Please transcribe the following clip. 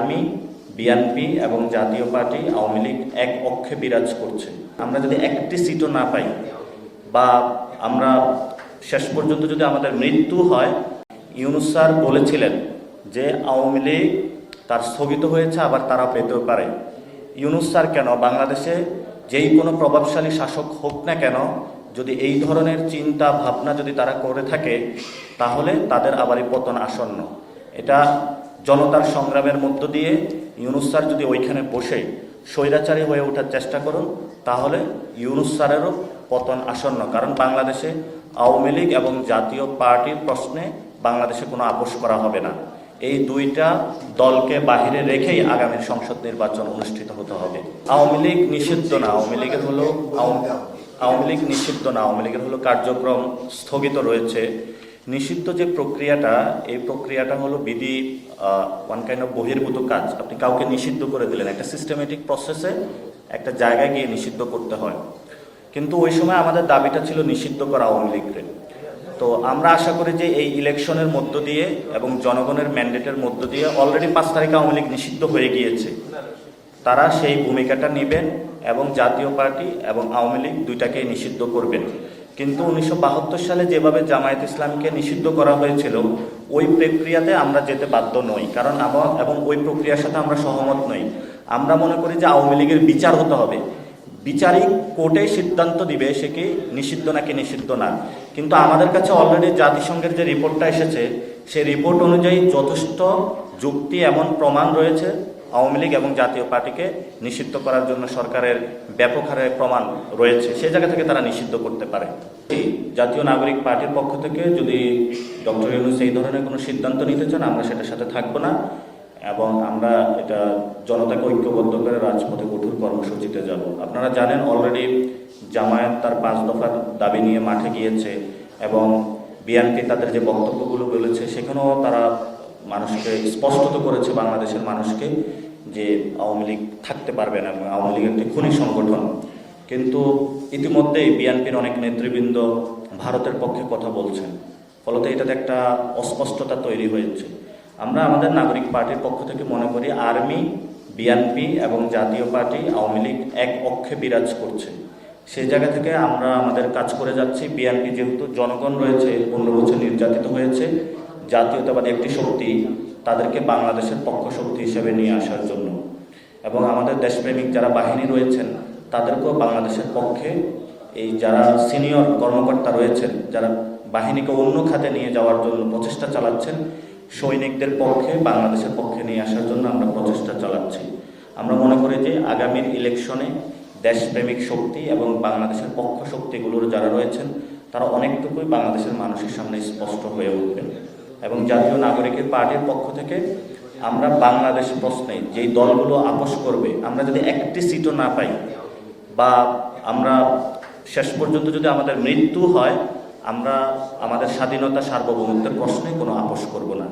Army, BNP এবং জাতীয় party Awami League এক পক্ষে বিরাজ করছে। আমরা যদি একটি সিটও না পাই বা আমরা শেষ পর্যন্ত যদি আমাদের মৃত্যু হয়, ইউনূস স্যার বলেছিলেন যে আওয়ামী লীগ তার স্থগিত হয়েছে, আবার তারা পেতেও পারে। ইউনূস স্যার কেন, বাংলাদেশে যেই কোনো প্রভাবশালী শাসক হোক না কেন, যদি এই ধরনের চিন্তা ভাবনা যদি তারা করে থাকে, তাহলে তাদের আবারই পতন আসন্ন। এটা জনতার সংগ্রামের মধ্য দিয়ে ইউনূস স্যার যদি ওইখানে বসে স্বৈরাচারী হয়ে ওঠার চেষ্টা করুন, তাহলে ইউনূস স্যারেরও পতন আসন্ন। কারণ বাংলাদেশে আওয়ামী লীগ এবং জাতীয় পার্টির প্রশ্নে বাংলাদেশে কোনো আপোষ করা হবে না। এই দুইটা দলকে বাহিরে রেখেই আগামী সংসদ নির্বাচন অনুষ্ঠিত হতে হবে। আওয়ামী লীগ নিষিদ্ধ না, আওয়ামী লীগের হলো কার্যক্রম স্থগিত রয়েছে। নিষিদ্ধ যে প্রক্রিয়াটা, এই প্রক্রিয়াটা হলো বিধি ওয়ান কাইন্ড অফ বহির্ভূত কাজ। আপনি কাউকে নিষিদ্ধ করে দিলেন, একটা সিস্টেমেটিক প্রসেসে একটা জায়গায় গিয়ে নিষিদ্ধ করতে হয়। কিন্তু ওই সময় আমাদের দাবিটা ছিল নিষিদ্ধ করা আওয়ামী লীগকে। তো আমরা আশা করি যে এই ইলেকশনের মধ্য দিয়ে এবং জনগণের ম্যান্ডেটের মধ্য দিয়ে অলরেডি 5 তারিখে আওয়ামী লীগ নিষিদ্ধ হয়ে গিয়েছে, তারা সেই ভূমিকাটা নেবেন এবং জাতীয় পার্টি এবং আওয়ামী লীগ দুইটাকেই নিষিদ্ধ করবেন। কিন্তু 1972 সালে যেভাবে জামায়াত ইসলামকে নিষিদ্ধ করা হয়েছিল, ওই প্রক্রিয়াতে আমরা যেতে বাধ্য নই, কারণ এবং ওই প্রক্রিয়ার সাথে আমরা সহমত নই। আমরা মনে করি যে আওয়ামী লীগের বিচার হতে হবে, বিচারিক কোর্টে সিদ্ধান্ত দিবে সে কি নিষিদ্ধ নাকি নিষিদ্ধ না। কিন্তু আমাদের কাছে অলরেডি জাতিসংঘের যে রিপোর্টটা এসেছে, সেই রিপোর্ট অনুযায়ী যথেষ্ট যুক্তি এমন প্রমাণ রয়েছে আওয়ামী লীগ এবং জাতীয় পার্টিকে নিষিদ্ধ করার জন্য সরকারের ব্যাপক হারে প্রমাণ রয়েছে, সে জায়গা থেকে তারা নিষিদ্ধ করতে পারে। জাতীয় নাগরিক পার্টির পক্ষ থেকে যদি ডক্টর ইউনূস এই ধরনের কোনো সিদ্ধান্ত নিতে চান, আমরা সেটার সাথে থাকবো না এবং আমরা এটা জনতাকে ঐক্যবদ্ধ করে রাজপথে কঠোর কর্মসূচিতে যাব। আপনারা জানেন অলরেডি জামায়াত তার 5 দফার দাবি নিয়ে মাঠে গিয়েছে এবং বিএনপি তাদের যে বক্তব্যগুলো বলেছে, সেখানেও তারা মানুষকে স্পষ্টত করেছে, বাংলাদেশের মানুষকে, যে আওয়ামী লীগ থাকতে পারবে না এবং আওয়ামী লীগ একটি খুনি সংগঠন। কিন্তু ইতিমধ্যেই বিএনপির অনেক নেতৃবৃন্দ ভারতের পক্ষে কথা বলছেন, ফলত এটাতে একটা অস্পষ্টতা তৈরি হয়েছে। আমরা আমাদের নাগরিক পার্টির পক্ষ থেকে মনে করি আর্মি, বিএনপি এবং জাতীয় পার্টি আওয়ামী লীগ এক পক্ষে বিরাজ করছে। সেই জায়গা থেকে আমরা আমাদের কাজ করে যাচ্ছি। বিএনপি যেহেতু জনগণ রয়েছে, 15 বছর নির্যাতিত হয়েছে, জাতীয়তাবাদী একটি শক্তি, তাদেরকে বাংলাদেশের পক্ষ শক্তি হিসেবে নিয়ে আসার জন্য এবং আমাদের দেশপ্রেমিক যারা বাহিনী রয়েছেন, তাদেরকেও বাংলাদেশের পক্ষে, এই যারা সিনিয়র কর্মকর্তা রয়েছেন, যারা বাহিনীকে অন্য খাতে নিয়ে যাওয়ার জন্য প্রচেষ্টা চালাচ্ছেন, সৈনিকদের পক্ষে বাংলাদেশের পক্ষে নিয়ে আসার জন্য আমরা প্রচেষ্টা চালাচ্ছি। আমরা মনে করি যে আগামীর ইলেকশনে দেশপ্রেমিক শক্তি এবং বাংলাদেশের পক্ষ শক্তিগুলোর যারা রয়েছেন, তারা অনেকটুকুই বাংলাদেশের মানুষের সামনে স্পষ্ট হয়ে উঠবেন। এবং জাতীয় নাগরিকের পার্টির পক্ষ থেকে আমরা বাংলাদেশ প্রশ্নে যেই দলগুলো আপোষ করবে, আমরা যদি একটি সিটও না পাই বা আমরা শেষ পর্যন্ত যদি আমাদের মৃত্যু হয়, আমরা আমাদের স্বাধীনতা সার্বভৌমত্বের প্রশ্নে কোনো আপোষ করব না।